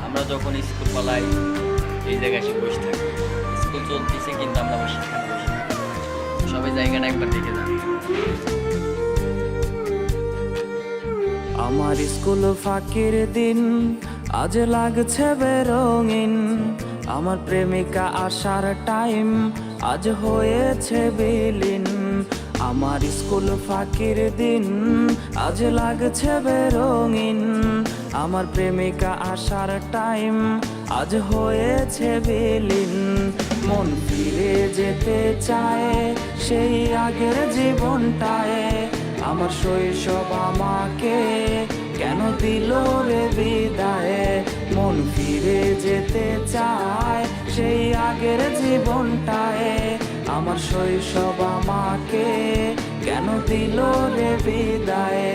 আমরা যখন স্কুল পালাই এই জায়গায় এসে বসে থাকি, স্কুল চলতেছে কিন্তু আমরা বসে এখানে বসে থাকি। সবাই জায়গাটা একবার দেখে যান। আমার স্কুল ফাঁকির দিন আজ লাগছে বেরঙিন, আমার প্রেমিকা আসার টাইম আজ হয়েছে বিলীন। আমার স্কুল ফাঁকির দিন আজ লাগছে বেরঙিন, আমার প্রেমিকা আসার টাইম আজ হয়েছে বিলীন। মন ফিরে যেতে চায় সেই আগের জীবনটায়, আমার শৈশব আমাকে কেন দিল রে বিদায়। মন ফিরে যেতে চায় সেই আগের জীবনটায়, আমার শৈশব আমাকে কেন দিল রে বিদায়।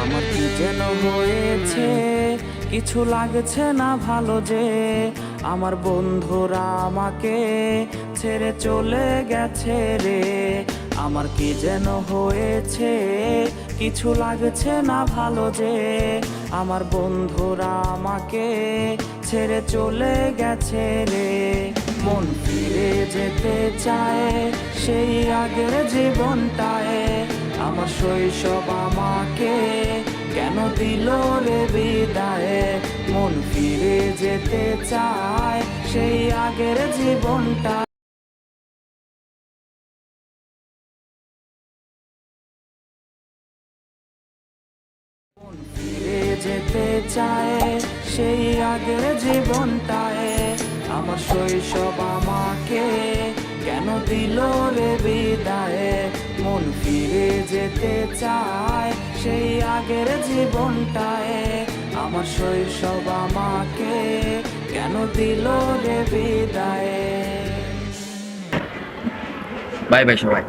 আমার কি যেন হয়েছে, কিছু লাগছে না ভালো যে আমার বন্ধুরা আমাকে ছেড়ে চলে গেছে রে। আমার কি যেন হয়েছে, কিছু লাগছে না ভালো যে আমার বন্ধুরা আমাকে ছেড়ে চলে গেছে রে। মন ফিরে যেতে চায় সেই আগের জীবনটায়, আমার শৈশব আমাকে কেন দিল রে বিদায়। মন ফিরে যেতে চায় সেই আগের জীবনটা। মন ফিরে যেতে চায় সেই আগের জীবনটায়, আমার শৈশব আমাকে কেন দিল রে বিদায়। মন ফিরে যেতে চায় সেই আগের জীবনটায়, আমার শৈশব আমাকে কেন দিল রে বিদায়। বাই বাই সবাই।